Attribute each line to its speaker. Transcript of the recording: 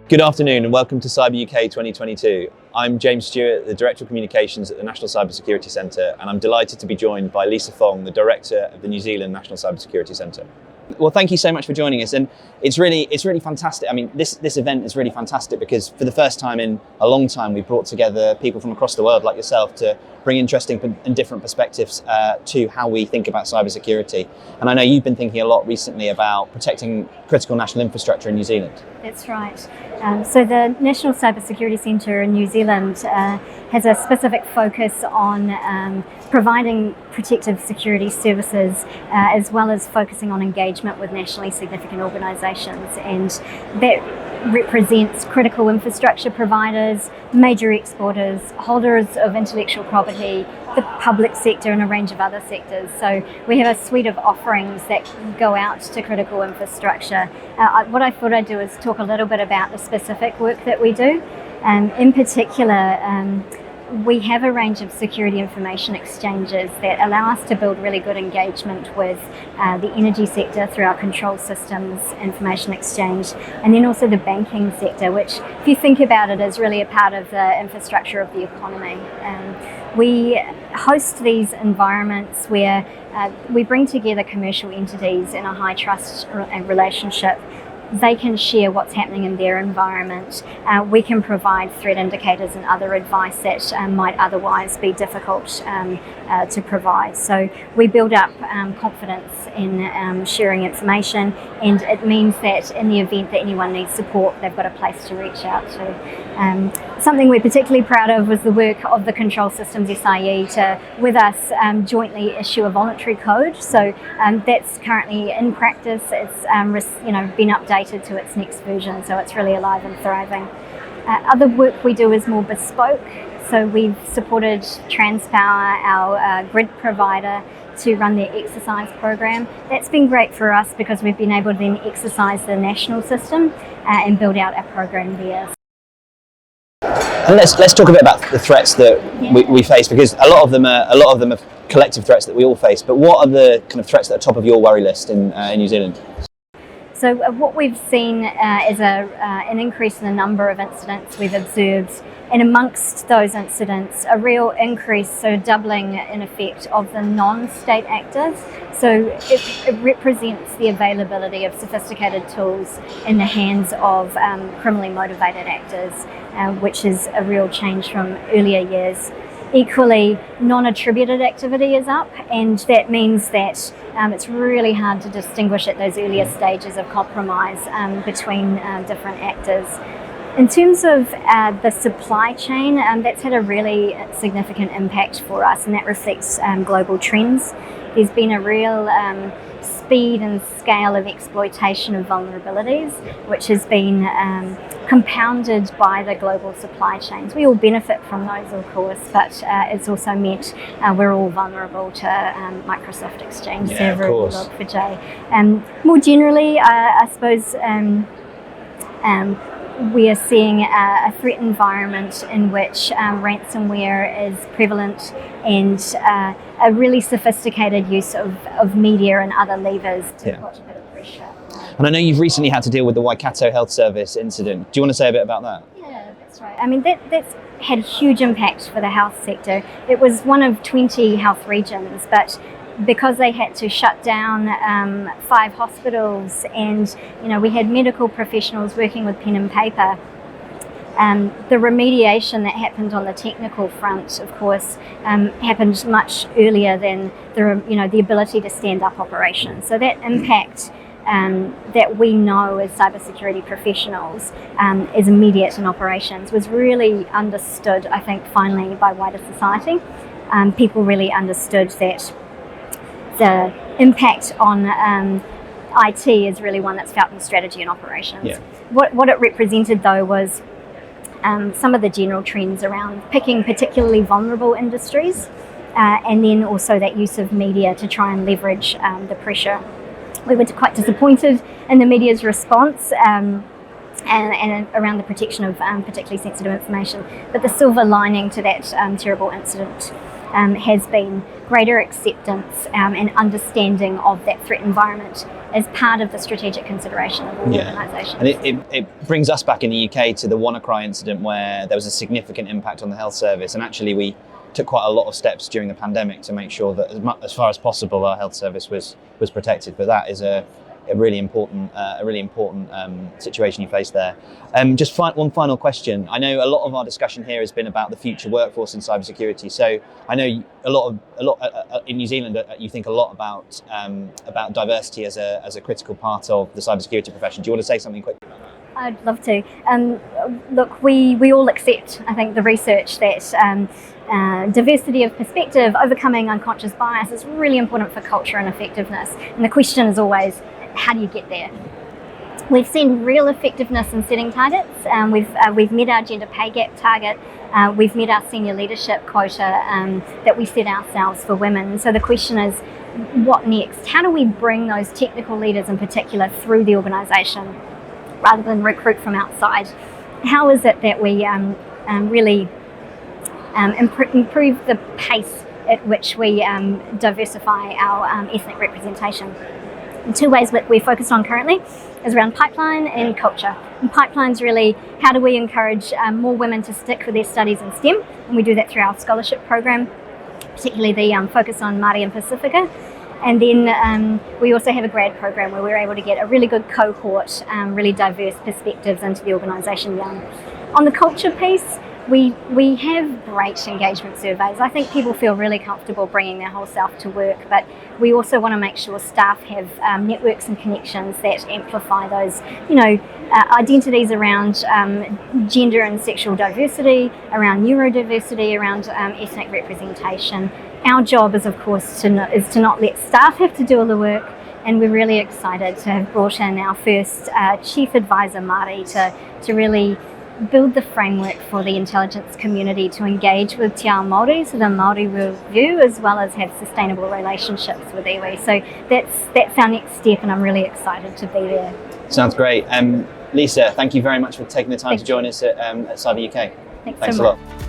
Speaker 1: Good afternoon and welcome to CyberUK 2022. I'm James Stewart, the Director of Communications at the National Cybersecurity Centre, and I'm delighted to be joined by Lisa Fong, the Director of the New Zealand National Cybersecurity Centre. Well, thank you so much for joining us, and it's really fantastic. I mean, this event is really fantastic because for the first time in a long time, we've brought together people from across the world like yourself to bring interesting and different perspectives to how we think about cybersecurity. And I know you've been thinking a lot recently about protecting critical national infrastructure in New Zealand.
Speaker 2: That's right. So the National Cybersecurity Centre in New Zealand has a specific focus on providing protective security services as well as focusing on engagement with nationally significant organisations, and that represents critical infrastructure providers, major exporters, holders of intellectual property, the public sector and a range of other sectors. So we have a suite of offerings that go out to critical infrastructure. What I thought I'd do is talk a little bit about the specific work that we do. In particular, we have a range of security information exchanges that allow us to build really good engagement with the energy sector through our control systems information exchange, and then also the banking sector, which, if you think about it, is really a part of the infrastructure of the economy. We host these environments where we bring together commercial entities in a high trust relationship. They can share what's happening in their environment. We can provide threat indicators and other advice that might otherwise be difficult to provide. So we build up confidence in sharing information, and it means that in the event that anyone needs support, they've got a place to reach out to. Something we're particularly proud of was the work of the Control Systems SIE to, with us, jointly issue a voluntary code. So that's currently in practice. It's been updated to its next version, so it's really alive and thriving. Other work we do is more bespoke. So we've supported Transpower, our grid provider, to run their exercise program. That's been great for us because we've been able to then exercise the national system and build out our program there.
Speaker 1: And let's talk a bit about the threats that we face, because a lot of them are collective threats that we all face. But what are the kind of threats that are top of your worry list in New Zealand?
Speaker 2: So what we've seen is an increase in the number of incidents we've observed, and amongst those incidents, a real increase, so doubling in effect, of the non-state actors. So it represents the availability of sophisticated tools in the hands of criminally motivated actors, which is a real change from earlier years. Equally, non-attributed activity is up, and that means that it's really hard to distinguish at those earlier stages of compromise between different actors. In terms of the supply chain, that's had a really significant impact for us, and that reflects global trends. There's been a real speed and scale of exploitation of vulnerabilities, which has been compounded by the global supply chains. We all benefit from those, of course, but it's also meant we're all vulnerable to Microsoft Exchange Server and Log4j. More generally, I suppose we are seeing a threat environment in which ransomware is prevalent, and a really sophisticated use of media and other levers to put a bit of pressure.
Speaker 1: And I know you've recently had to deal with the Waikato Health Service incident. Do you want to say a bit about that?
Speaker 2: Yeah, that's right. I mean, that's had huge impact for the health sector. It was one of 20 health regions, but because they had to shut down 5 hospitals, and we had medical professionals working with pen and paper, the remediation that happened on the technical front, of course, happened much earlier than the ability to stand up operations. So that impact that we know as cybersecurity professionals is immediate in operations was really understood, I think, finally by wider society. People really understood that the impact on IT is really one that's felt in strategy and operations.
Speaker 1: Yeah.
Speaker 2: What it represented, though, was some of the general trends around picking particularly vulnerable industries, and then also that use of media to try and leverage the pressure. We were quite disappointed in the media's response and around the protection of particularly sensitive information. But the silver lining to that terrible incident has been greater acceptance and understanding of that threat environment as part of the strategic consideration of all organisations.
Speaker 1: And it brings us back in the UK to the WannaCry incident, where there was a significant impact on the health service, and actually we took quite a lot of steps during the pandemic to make sure that as far as possible our health service was protected. But that is a really important situation you face there. Just one final question. I know a lot of our discussion here has been about the future workforce in cybersecurity. So I know a lot in New Zealand you think a lot about diversity as a critical part of the cybersecurity profession. Do you want to say something quick?
Speaker 2: I'd love to. Look, we all accept, I think, the research that diversity of perspective, overcoming unconscious bias is really important for culture and effectiveness. And the question is always, how do you get there? We've seen real effectiveness in setting targets. We've met our gender pay gap target. We've met our senior leadership quota that we set ourselves for women. So the question is, what next? How do we bring those technical leaders in particular through the organisation rather than recruit from outside? How is it that we really improve the pace at which we diversify our ethnic representation? And two ways that we're focused on currently is around pipeline and culture. And pipeline's really, how do we encourage more women to stick with their studies in STEM? And we do that through our scholarship program, particularly the focus on Māori and Pacifica. And then we also have a grad program where we're able to get a really good cohort, really diverse perspectives into the organisation young. On the culture piece, we have great engagement surveys. I think people feel really comfortable bringing their whole self to work, but we also want to make sure staff have networks and connections that amplify those, identities around gender and sexual diversity, around neurodiversity, around ethnic representation. Our job is, of course, to not let staff have to do all the work, and we're really excited to have brought in our first Chief Advisor Māori to really build the framework for the intelligence community to engage with Te Ao Māori, so the Māori worldview, as well as have sustainable relationships with iwi. So that's our next step, and I'm really excited to be there.
Speaker 1: Sounds great. Lisa, thank you very much for taking the time to join us at CyberUK.
Speaker 2: Thanks so much.
Speaker 1: A lot.